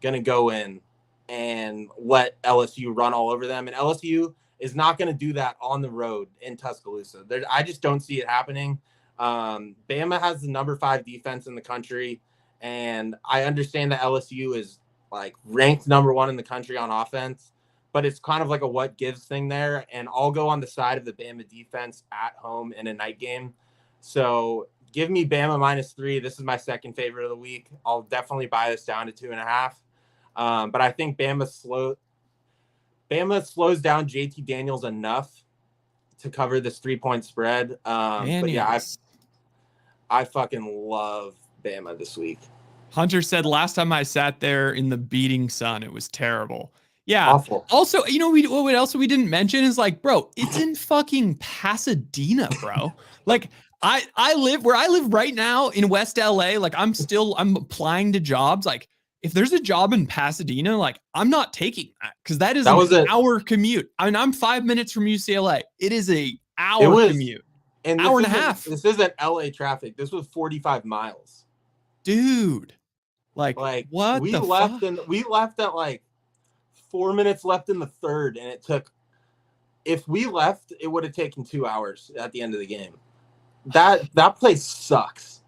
gonna go in and let LSU run all over them. And LSU is not gonna do that on the road in Tuscaloosa. I just don't see it happening. Bama has the number 5 defense in the country, and I understand that LSU is like ranked number 1 in the country on offense, but it's kind of like a what gives thing there. And I'll go on the side of the Bama defense at home in a night game. So give me Bama -3. This is my second favorite of the week. I'll definitely buy this down to 2.5. But I think Bama slows down JT Daniels enough to cover this 3-point spread. But yeah, I fucking love Bama this week. Hunter said last time I sat there in the beating sun, it was terrible. Yeah. Awful. Also, you know, what else we didn't mention is like, bro, it's in fucking Pasadena, bro. Like I live where I live right now in West LA. Like I'm applying to jobs. Like if there's a job in Pasadena, like I'm not taking that because that is an hour commute. I mean, I'm 5 minutes from UCLA. It is a hour commute. And hour and a half. This isn't LA traffic. This was 45 miles. Dude. Like what we the left fuck? We left at like 4 minutes left in the third, and if we left, it would have taken 2 hours at the end of the game. That place sucks.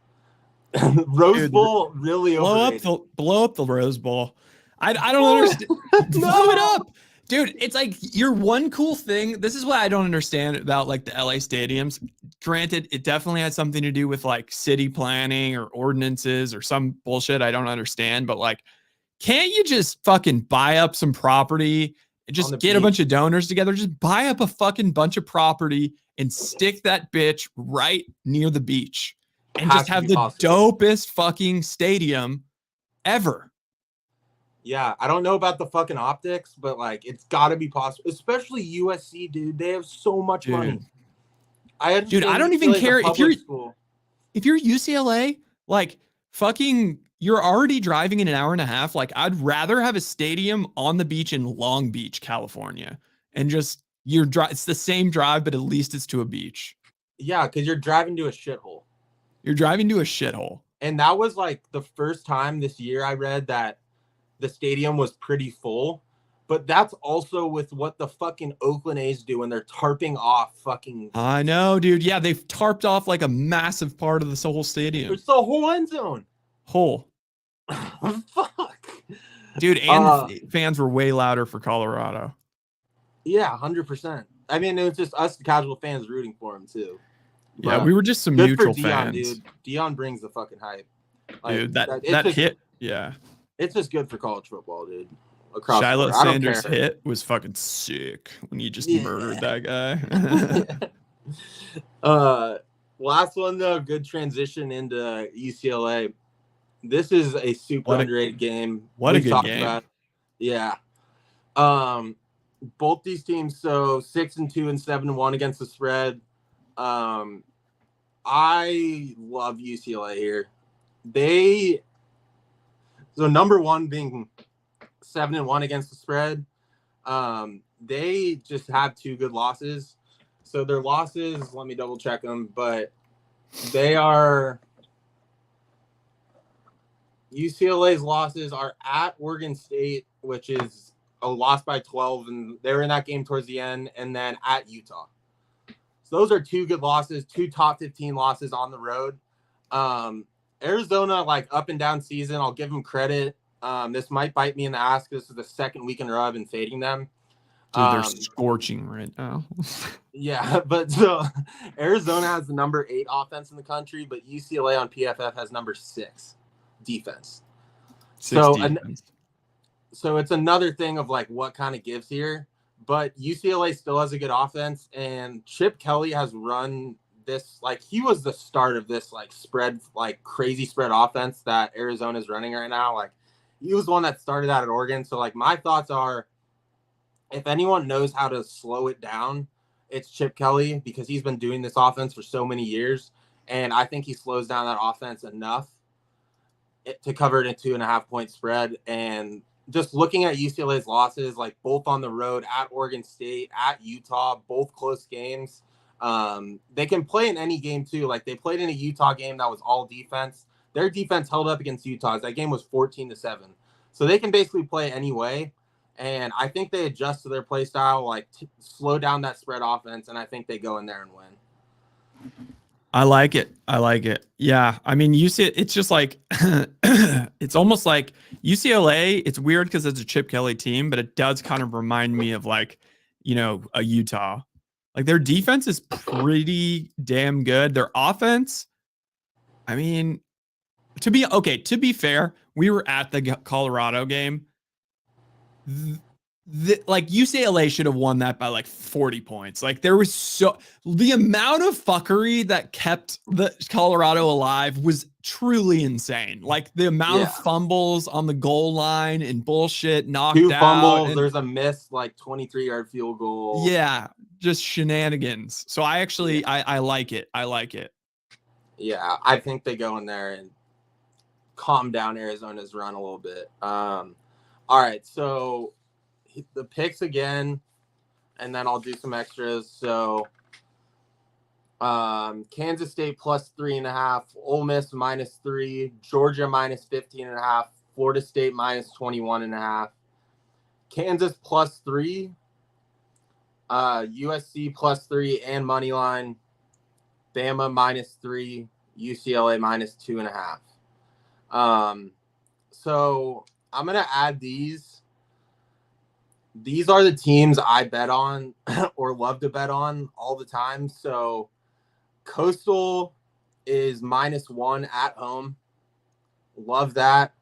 Rose Bowl really overrated. Blow up the Rose Bowl. I don't understand. Blow it up. Dude, it's like your one cool thing. This is what I don't understand about like the LA stadiums. Granted, it definitely had something to do with like city planning or ordinances or some bullshit I don't understand. But like, can't you just fucking buy up some property and just get a bunch of donors together? Just buy up a fucking bunch of property and stick that bitch right near the beach and just have the dopest fucking stadium ever. Yeah, I don't know about the fucking optics, but like it's got to be possible, especially USC, dude. They have so much money. I don't even care if you're UCLA, like fucking you're already driving in an hour and a half. Like I'd rather have a stadium on the beach in Long Beach, California, and just it's the same drive, but at least it's to a beach. Yeah, because you're driving to a shithole. You're driving to a shithole. And that was like the first time this year I read that the stadium was pretty full, but that's also with what the fucking Oakland A's do when they're tarping off fucking. I know, dude. Yeah, they've tarped off like a massive part of this whole stadium. It's the whole end zone. Whole. Fuck. Dude, and the fans were way louder for Colorado. Yeah, 100%. I mean, it was just us casual fans rooting for him too. Yeah, we were just some neutral fans. Dude. Deion brings the fucking hype. Like, dude, that hit, yeah. It's just good for college football, dude. Shiloh Sanders' hit was fucking sick when you just murdered that guy. Last one though, good transition into UCLA. This is a super underrated game. What We've a good talked game. about. Yeah. Both these teams, so 6-2 and 7-1 against the spread. I love UCLA here. So number one being 7-1 against the spread. They just have 2 good losses. So their losses, let me double check them, but they are UCLA's losses are at Oregon State, which is a loss by 12, and they were in that game towards the end, and then at Utah. So those are 2 good losses, 2 top 15 losses on the road. Arizona, like up and down season, I'll give them credit. This might bite me in the ass. This is the second week in a row I've been fading them. Dude, they're scorching right now. Yeah, but so Arizona has the number 8 offense in the country, but UCLA on PFF has number 6 defense. So it's another thing of like what kind of gives here, but UCLA still has a good offense, and Chip Kelly has run this, like he was the start of this like spread, like crazy spread offense that Arizona is running right now. Like he was the one that started out at Oregon. So like my thoughts are, if anyone knows how to slow it down, it's Chip Kelly, because he's been doing this offense for so many years. And I think he slows down that offense enough to cover it in 2.5 point spread. And just looking at UCLA's losses, like both on the road at Oregon State, at Utah, both close games. They can play in any game too. Like they played in a Utah game that was all defense. Their defense held up against Utah's. That game was 14-7. So they can basically play any way. And I think they adjust to their play style, like slow down that spread offense, and I think they go in there and win. I like it. Yeah. I mean, it's just like, it's almost like UCLA. It's weird because it's a Chip Kelly team, but it does kind of remind me of like, a Utah. Like their defense is pretty damn good. Their offense, I mean, to be fair, we were at the Colorado game. Like UCLA should have won that by like 40 points. Like there was the amount of fuckery that kept the Colorado alive was truly insane. Like the amount of fumbles on the goal line and bullshit knocked 2 out. fumbles. There's a missed like 23-yard field goal. Yeah, just shenanigans. So I actually I like it. I like it. Yeah, I think they go in there and calm down Arizona's run a little bit. All right, so the picks again, and then I'll do some extras. So Kansas State plus 3.5, Ole Miss -3, Georgia -15.5, Florida State -21.5, Kansas +3, USC +3 and money line, Bama -3, UCLA -2.5. So I'm gonna add these. These are the teams I bet on or love to bet on all the time. So Coastal is -1 at home. Love that.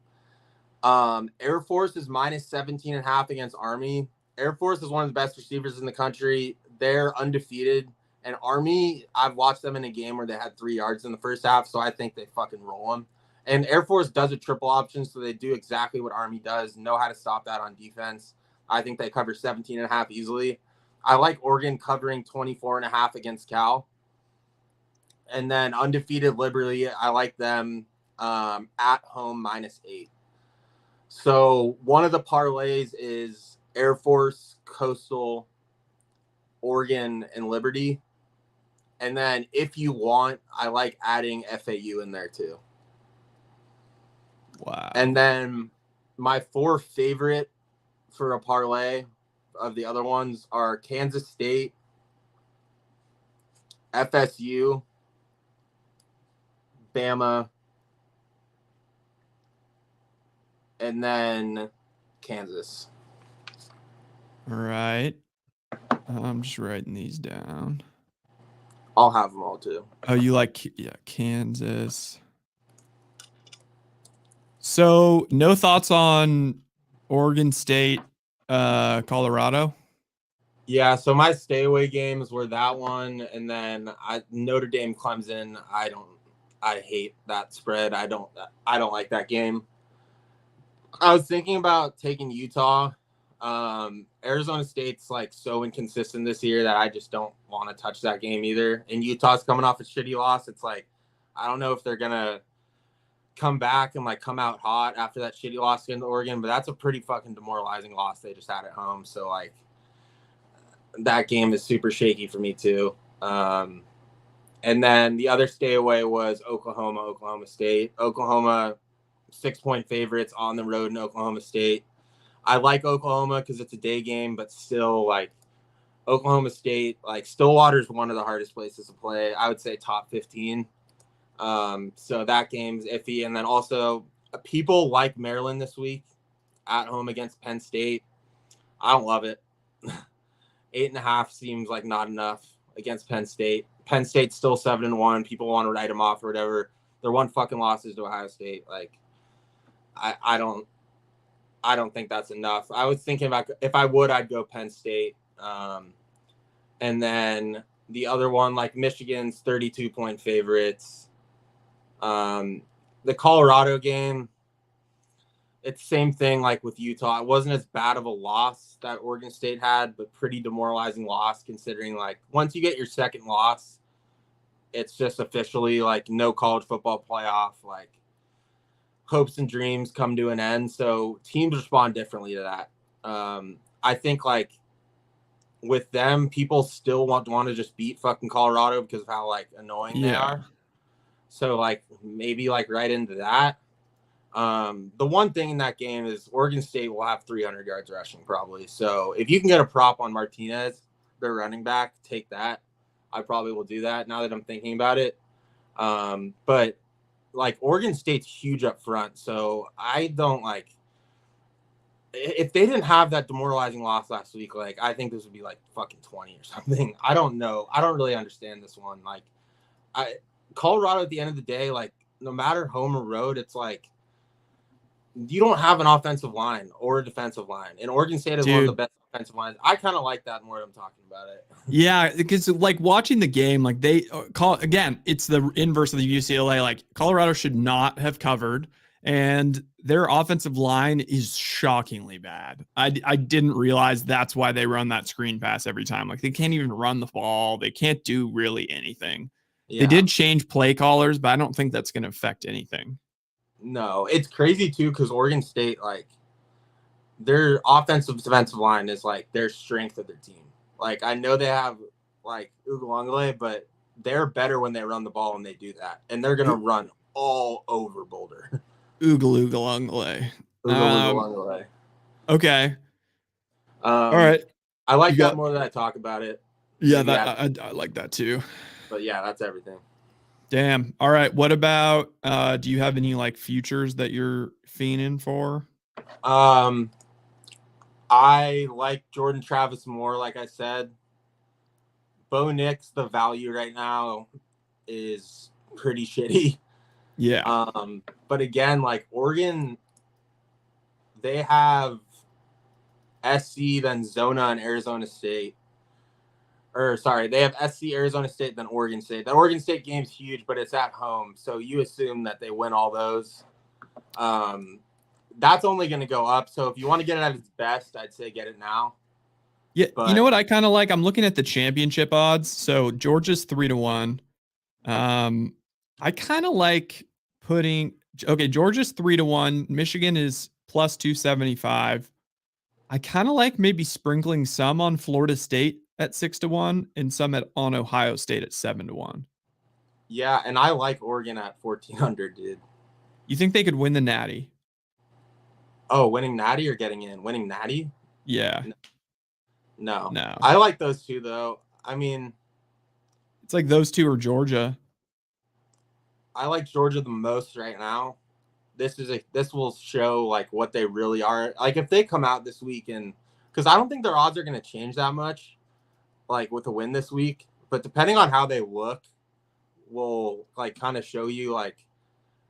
Air Force is -17.5 against Army. Air Force is one of the best receivers in the country. They're undefeated. And Army, I've watched them in a game where they had 3 yards in the first half, so I think they fucking roll them. And Air Force does a triple option, so they do exactly what Army does, know how to stop that on defense. I think they cover 17.5 easily. I like Oregon covering 24.5 against Cal. And then undefeated Liberty, I like them at home -8. So one of the parlays is Air Force, Coastal, Oregon, and Liberty. And then if you want, I like adding FAU in there too. Wow. And then my 4 favorite for a parlay of the other ones are Kansas State, FSU, Bama, and then Kansas. All right. I'm just writing these down. I'll have them all too. Oh, you like Kansas. So no thoughts on Oregon State, Colorado? Yeah, so my stay away games were that one, and then Notre Dame Clemson. I hate that spread. I don't like that game. I was thinking about taking Utah. Arizona State's like so inconsistent this year that I just don't want to touch that game either. And Utah's coming off a shitty loss. It's like, I don't know if they're going to come back and like come out hot after that shitty loss against Oregon, but that's a pretty fucking demoralizing loss they just had at home. So like that game is super shaky for me too. And then the other stay away was Oklahoma State. Oklahoma 6-point favorites on the road in Oklahoma State. I like Oklahoma because it's a day game, but still like Oklahoma State, like Stillwater is one of the hardest places to play. I would say top 15. So that game's iffy. And then also people like Maryland this week at home against Penn State. I don't love it. 8.5 seems like not enough against Penn State. Penn State's still 7-1. People want to write them off or whatever. Their one fucking losses to Ohio State. Like, I don't think that's enough. I was thinking about if I would, I'd go Penn State. And then the other one, like Michigan's 32-point favorites. The Colorado game, it's same thing like with Utah. It wasn't as bad of a loss that Oregon State had, but pretty demoralizing loss considering like once you get your second loss, it's just officially like no college football playoff. Like hopes and dreams come to an end. So teams respond differently to that. I think like with them, people still want to just beat fucking Colorado because of how like annoying they are. So like maybe like right into that. The one thing in that game is Oregon State will have 300 yards rushing probably. So if you can get a prop on Martinez, their running back, take that. I probably will do that now that I'm thinking about it. But like Oregon State's huge up front. So I don't like, if they didn't have that demoralizing loss last week, like I think this would be like fucking 20 or something. I don't know. I don't really understand this one. Like Colorado at the end of the day, like no matter home or road, it's like, you don't have an offensive line or a defensive line. And Oregon State is one of the best offensive lines. I kind of like that more than I'm talking about it. Yeah, because like watching the game, like they call again, it's the inverse of the UCLA. Like Colorado should not have covered, and their offensive line is shockingly bad. I didn't realize that's why they run that screen pass every time. Like they can't even run the ball. They can't do really anything. Yeah. They did change play callers, but I don't think that's going to affect anything. No, it's crazy too because Oregon State, like their offensive defensive line is like their strength of their team. Like I know they have like Ugalungale, but they're better when they run the ball and they do that, and they're gonna run all over Boulder. Ugalungale. Okay. All right. I like that more than I talk about it. Yeah, that I like that too. But yeah, that's everything. Damn. All right. What about do you have any like futures that you're fiending for? I like Jordan Travis more, like I said. Bo Nix, the value right now is pretty shitty. Yeah. But again, like Oregon, they have SC, then Zona and Arizona State. Or sorry, they have SC, Arizona State, then Oregon State. The Oregon State game's huge, but it's at home, so you assume that they win all those. That's only going to go up. So if you want to get it at its best, I'd say get it now. Yeah, but you know what I kind of like? I'm looking at the championship odds. So Georgia's 3-1. I kind of like putting Georgia's 3-1. Michigan is plus 275. I kind of like maybe sprinkling some on Florida State at 6-1 and some on Ohio State at 7-1. Yeah, and I like Oregon at 1,400, dude. You think they could win the Natty? Oh, winning Natty or getting in? Winning Natty? Yeah. No. I like those two though. I mean, it's like those two or Georgia. I like Georgia the most right now. This will show like what they really are. Like if they come out this week and because I don't think their odds are going to change that much, like with a win this week. But depending on how they look, will like kind of show you like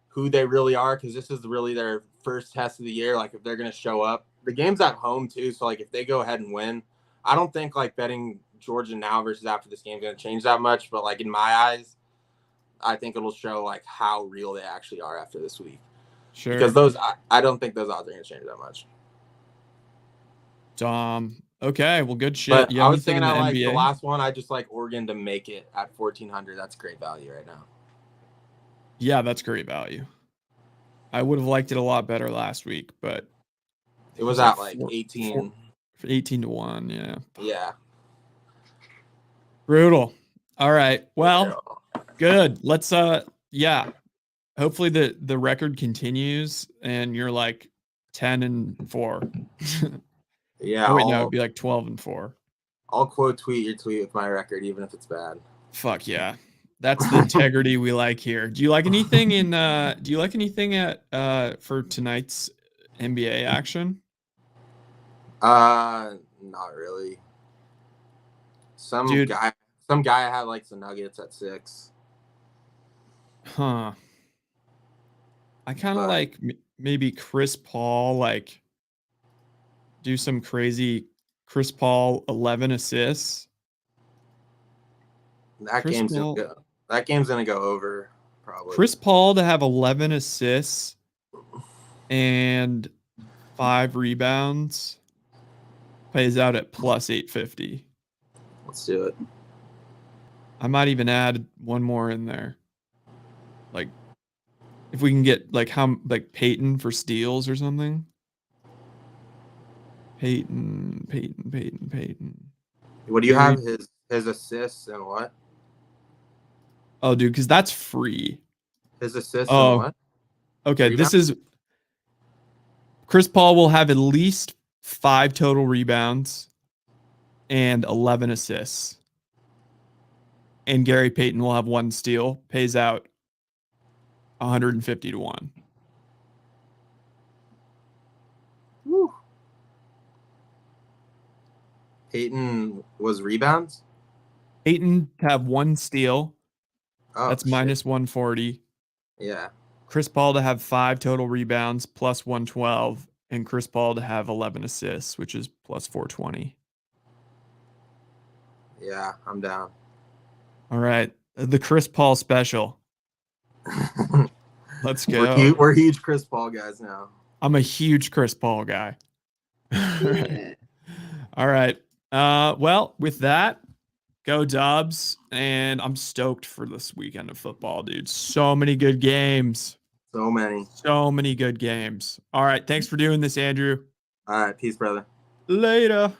who they really are because this is really their first test of the year. Like if they're going to show up, the game's at home too. So like if they go ahead and win, I don't think like betting Georgia now versus after this game is going to change that much. But like in my eyes, I think it'll show like how real they actually are after this week. Sure. Because I don't think those odds are going to change that much. Okay, well, good shit. But You I have was anything saying in I the like NBA? the last one. I just like Oregon to make it at 1,400. That's great value right now. Yeah, that's great value. I would have liked it a lot better last week, but it was at like 18 to 1. Yeah. Yeah. Brutal. All right. Well, good. Let's yeah. Hopefully the record continues and you're like 10-4. Yeah. Oh wait, no, it'd be like 12-4. I'll quote tweet your tweet with my record, even if it's bad. Fuck yeah. That's the integrity we like here. Do you like anything at for tonight's NBA action? Not really. Some Dude. guy I had likes the Nuggets at 6. Huh. I kind of like maybe Chris Paul, like do some crazy Chris Paul 11 assists. That game's gonna go over probably. Chris Paul to have 11 assists and 5 rebounds pays out at plus 850. Let's do it. I might even add one more in there. Like if we can get like Peyton for steals or something. Peyton. What do you have? His assists and what? Oh, dude, because that's free. His assists and what? Okay, Rebound? this is Chris Paul will have at least 5 total rebounds and 11 assists. And Gary Payton will have 1 steal, pays out 150 to 1. Woo. Peyton was rebounds? Payton to have 1 steal. Oh, that's shit. minus 140. Yeah. Chris Paul to have 5 total rebounds plus 112. And Chris Paul to have 11 assists, which is plus 420. Yeah, I'm down. All right. The Chris Paul special. Let's go. We're huge Chris Paul guys now. I'm a huge Chris Paul guy. All right. Well, with that, go Dubs. And I'm stoked for this weekend of football, dude. So many good games. So many good games. All right. Thanks for doing this, Andrew. All right. Peace, brother. Later.